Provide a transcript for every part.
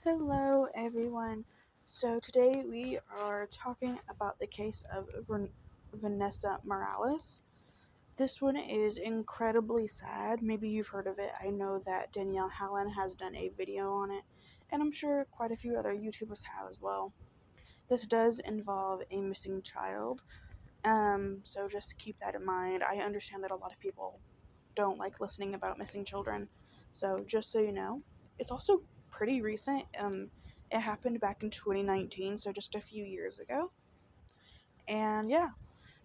Hello, everyone. So, today we are talking about the case of Vanessa Morales. This one is incredibly sad. Maybe you've heard of it. I know that Danielle Hallen has done a video on it, and I'm sure quite a few other YouTubers have as well. This does involve a missing child, so just keep that in mind. I understand that a lot of people don't like listening about missing children, so just so you know, it's also pretty recent. It happened back in 2019, so just a few years ago. And yeah,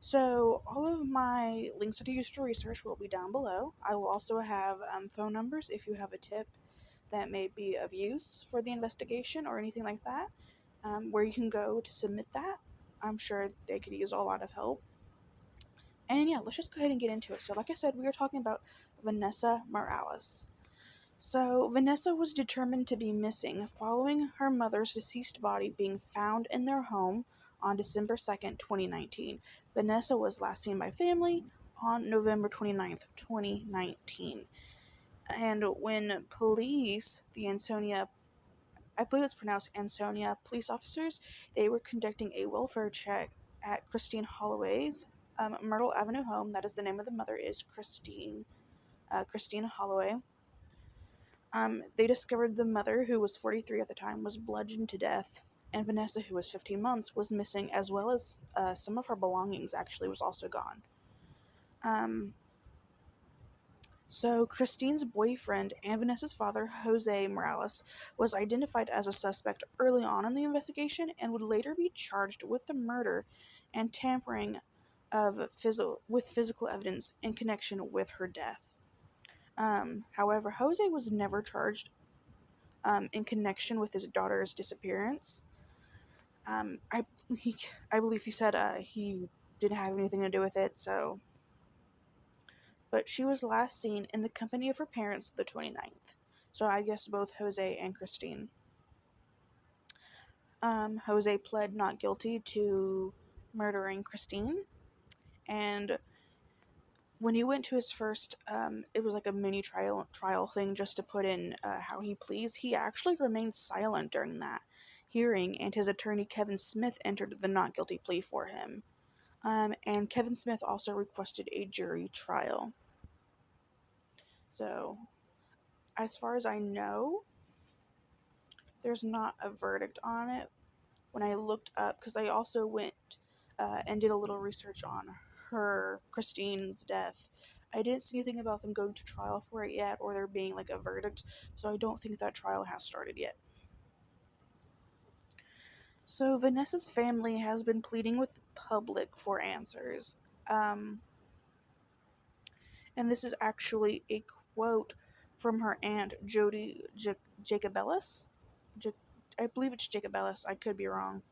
so all of my links that I used to research will be down below. I will also have phone numbers if you have a tip that may be of use for the investigation or anything like that, where you can go to submit that. I'm sure they could use a lot of help. And yeah, let's just go ahead and get into it. So, like I said, we are talking about Vanessa Morales. So, Vanessa was determined to be missing following her mother's deceased body being found in their home on December 2nd, 2019. Vanessa was last seen by family on November 29th, 2019. And when police, the Ansonia, I believe it's pronounced Ansonia police officers, they were conducting a welfare check at Christine Holloway's Myrtle Avenue home. That is the name of the mother, is Christine Holloway. They discovered the mother, who was 43 at the time, was bludgeoned to death, and Vanessa, who was 15 months, was missing, as well as some of her belongings actually was also gone. So Christine's boyfriend and Vanessa's father, Jose Morales, was identified as a suspect early on in the investigation and would later be charged with the murder and tampering with physical evidence in connection with her death. However, Jose was never charged in connection with his daughter's disappearance. I believe he said he didn't have anything to do with it, so. But she was last seen in the company of her parents the 29th. So I guess both Jose and Christine. Jose pled not guilty to murdering Christine, and when he went to his first, it was like a mini trial thing just to put in how he pleads. He actually remained silent during that hearing, and his attorney Kevin Smith entered the not guilty plea for him. And Kevin Smith also requested a jury trial. So, as far as I know, there's not a verdict on it. When I looked up, because I also went and did a little research on Christine's death, I didn't see anything about them going to trial for it yet, or there being like a verdict, so I don't think that trial has started yet. So Vanessa's family has been pleading with the public for answers. And this is actually a quote from her aunt, Jody Jacobellis. I believe it's Jacobellis, I could be wrong.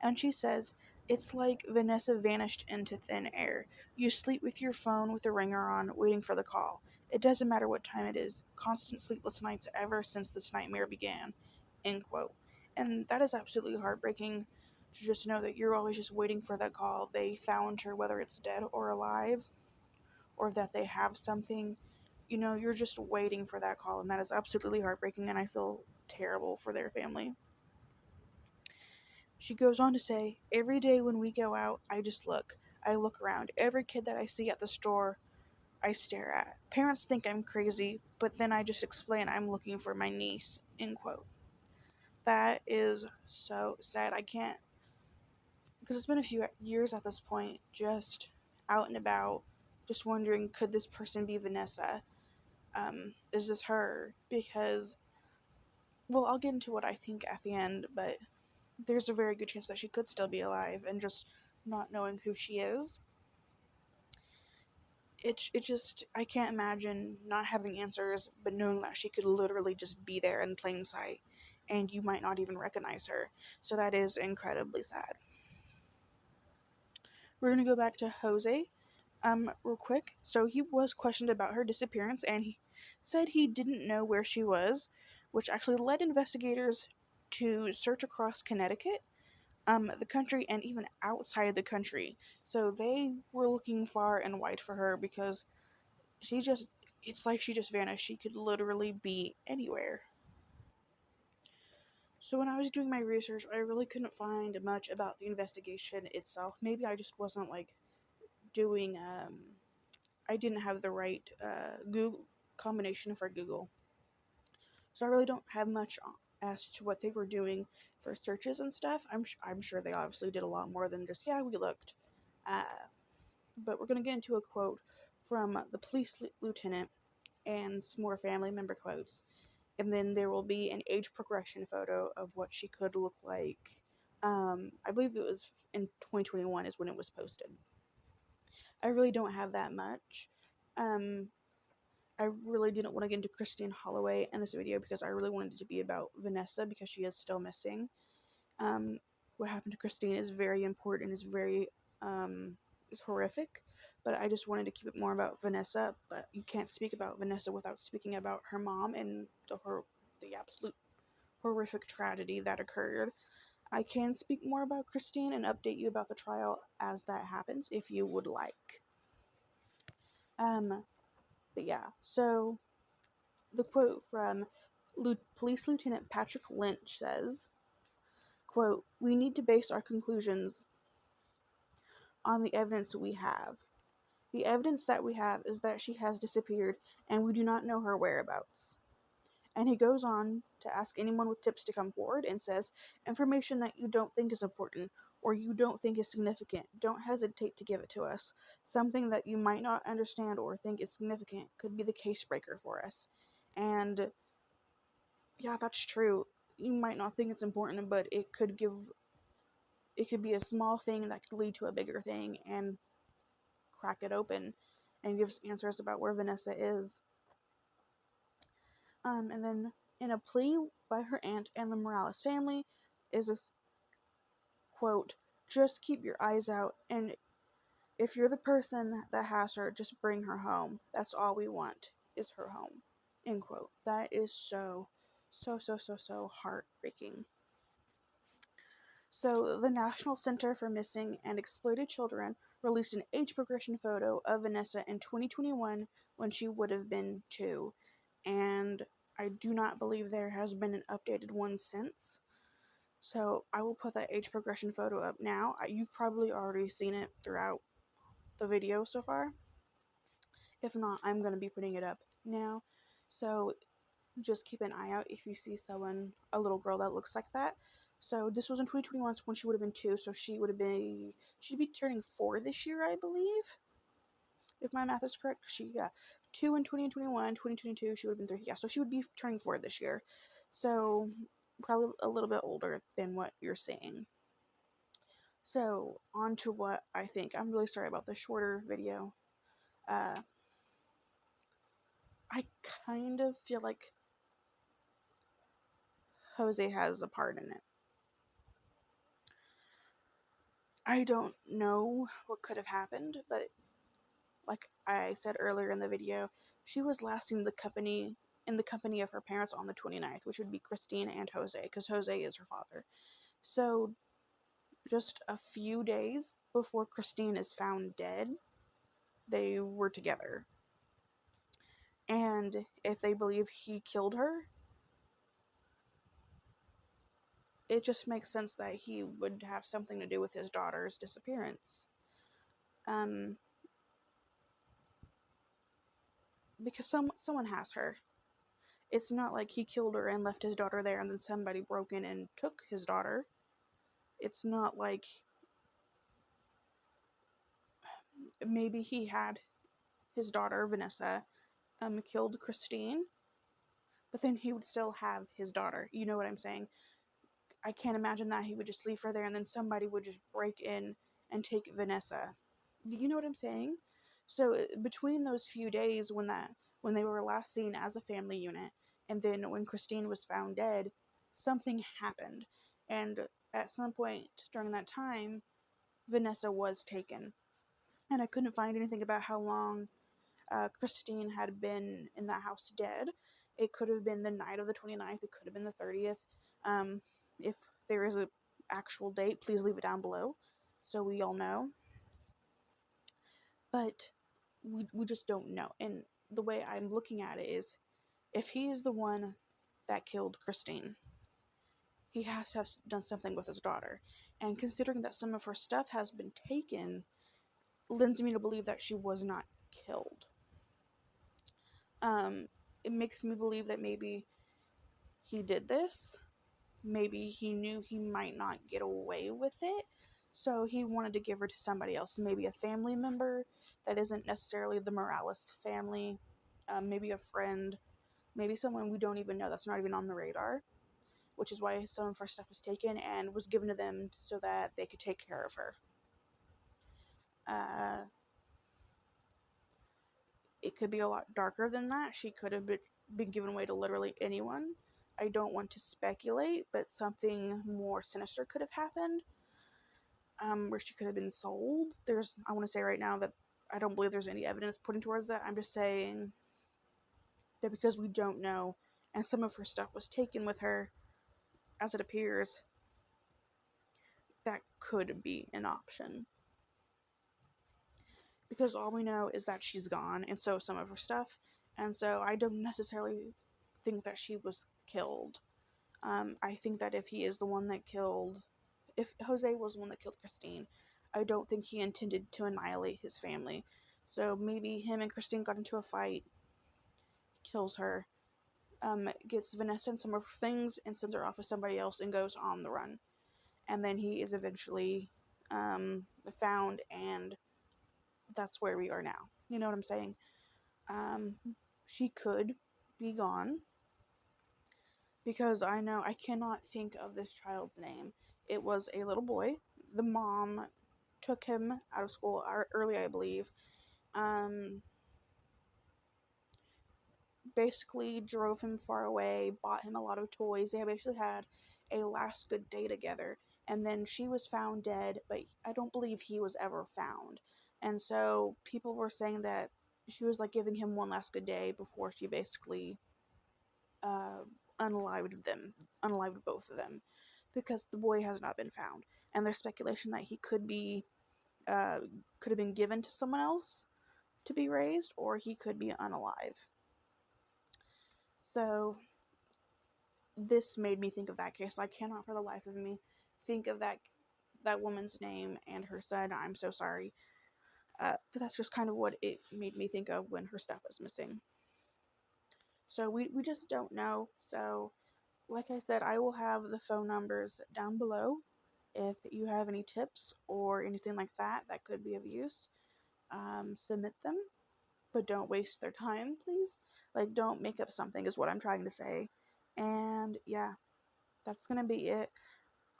And she says, "It's like Vanessa vanished into thin air. You sleep with your phone with the ringer on, waiting for the call. It doesn't matter what time it is. Constant sleepless nights ever since this nightmare began." End quote. And that is absolutely heartbreaking to just know that you're always just waiting for that call. They found her, whether it's dead or alive, or that they have something. You're just waiting for that call, and that is absolutely heartbreaking, and I feel terrible for their family. She goes on to say, "Every day when we go out, I just look. I look around. Every kid that I see at the store, I stare at. Parents think I'm crazy, but then I just explain I'm looking for my niece." End quote. That is so sad. I can't, because it's been a few years at this point, just out and about, just wondering, could this person be Vanessa? Is this her? Because, well, I'll get into what I think at the end, but there's a very good chance that she could still be alive and just not knowing who she is. It just, I can't imagine not having answers, but knowing that she could literally just be there in plain sight, and you might not even recognize her. So that is incredibly sad. We're gonna go back to Jose, real quick. So he was questioned about her disappearance, and he said he didn't know where she was, which actually led investigators to search across Connecticut, the country, and even outside the country. So they were looking far and wide for her, because it's like she just vanished. She could literally be anywhere. So when I was doing my research, I really couldn't find much about the investigation itself. Maybe I just wasn't like doing I didn't have the right Google combination for Google. So I really don't have much as to what they were doing for searches and stuff. I'm sure they obviously did a lot more than just, yeah, we looked. Uh, but we're going to get into a quote from the police lieutenant and some more family member quotes. And then there will be an age progression photo of what she could look like. I believe it was in 2021 is when it was posted. I really don't have that much. Um, I really didn't want to get into Christine Holloway in this video because I really wanted it to be about Vanessa because she is still missing. Um, what happened to Christine is very important, is very is horrific, but I just wanted to keep it more about Vanessa. But you can't speak about Vanessa without speaking about her mom and the absolute horrific tragedy that occurred. I can speak more about Christine and update you about the trial as that happens if you would like. But yeah, so the quote from Police Lieutenant Patrick Lynch says, quote, "We need to base our conclusions on the evidence we have. The evidence that we have is that she has disappeared and we do not know her whereabouts." And he goes on to ask anyone with tips to come forward and says, "Information that you don't think is important or you don't think is significant, don't hesitate to give it to us. Something that you might not understand or think is significant could be the case breaker for us." And yeah, that's true. You might not think it's important, but it could be a small thing that could lead to a bigger thing and crack it open and give us answers about where Vanessa is. And then in a plea by her aunt and the Morales family is a quote, "Just keep your eyes out, and if you're the person that has her, just bring her home. That's all we want is her home." End quote. That is so heartbreaking. So, the National Center for Missing and Exploited Children released an age progression photo of Vanessa in 2021 when she would have been 2, and I do not believe there has been an updated one since. So, I will put that age progression photo up now. You've probably already seen it throughout the video so far. If not, I'm going to be putting it up now. So, just keep an eye out if you see a little girl that looks like that. So this was in 2021 when she would have been 2, so she'd be turning 4 this year, I believe, if my math is correct. 2 in 2021, 2022, she would have been 3. Yeah, so she would be turning 4 this year. So probably a little bit older than what you're seeing. So on to what I think. I'm really sorry about the shorter video. I kind of feel like Jose has a part in it. I don't know what could have happened, but like I said earlier in the video, she was last seen in the company of her parents on the 29th, which would be Christine and Jose, because Jose is her father. So just a few days before Christine is found dead, they were together. And if they believe he killed her, it just makes sense that he would have something to do with his daughter's disappearance. Because someone has her. It's not like he killed her and left his daughter there and then somebody broke in and took his daughter. It's not like maybe he had his daughter, Vanessa, killed Christine, but then he would still have his daughter. You know what I'm saying? I can't imagine that he would just leave her there and then somebody would just break in and take Vanessa. Do you know what I'm saying? So between those few days when they were last seen as a family unit and then when Christine was found dead, something happened. And at some point during that time, Vanessa was taken. And I couldn't find anything about how long Christine had been in that house dead. It could have been the night of the 29th. It could have been the 30th. If there is a actual date, please leave it down below so we all know. But we just don't know. And the way I'm looking at it is, if he is the one that killed Christine, he has to have done something with his daughter. And considering that some of her stuff has been taken, lends me to believe that she was not killed. Um, it makes me believe that maybe he did this. Maybe he knew he might not get away with it, so he wanted to give her to somebody else, maybe a family member that isn't necessarily the Morales family, maybe a friend, maybe someone we don't even know that's not even on the radar, which is why some of her stuff was taken and was given to them so that they could take care of her. Uh, it could be a lot darker than that. She could have been given away to literally anyone. I don't want to speculate, but something more sinister could have happened, where she could have been sold. I want to say right now that I don't believe there's any evidence pointing towards that. I'm just saying that because we don't know, and some of her stuff was taken with her, as it appears, that could be an option. Because all we know is that she's gone, and so some of her stuff, and so I don't necessarily think that she was killed. I think that if he is the one that killed, if Jose was the one that killed Christine, I don't think he intended to annihilate his family. So maybe him and Christine got into a fight, kills her, gets Vanessa and some of her things, and sends her off with somebody else and goes on the run. And then he is eventually found, and that's where we are now. You know what I'm saying? Um, she could be gone, because I cannot think of this child's name. It was a little boy. The mom took him out of school early, I believe. Um, Basically drove him far away, bought him a lot of toys. They basically had a last good day together. And then she was found dead, but I don't believe he was ever found. And so people were saying that she was like giving him one last good day before she basically uh, unalived both of them, because the boy has not been found, and there's speculation that he uh, could have been given to someone else to be raised, or he could be unalive. So this made me think of that case. I cannot for the life of me think of that woman's name and her son. I'm so sorry, but that's just kind of what it made me think of when her stuff was missing. So we just don't know. So like I said, I will have the phone numbers down below. If you have any tips or anything like that that could be of use, submit them, but don't waste their time, please. Like, don't make up something, is what I'm trying to say. And yeah, that's gonna be it.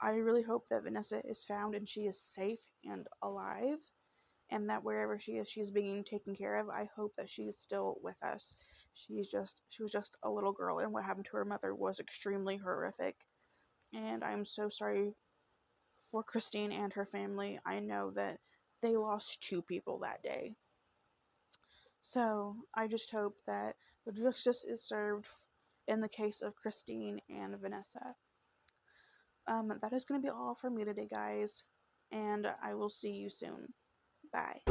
I really hope that Vanessa is found and she is safe and alive, and that wherever she is, she's being taken care of. I hope that she's still with us. She was just a little girl, and what happened to her mother was extremely horrific. And I'm so sorry for Christine and her family. I know that they lost two people that day. So I just hope that the justice is served in the case of Christine and Vanessa. That is going to be all for me today, guys, and I will see you soon. Bye.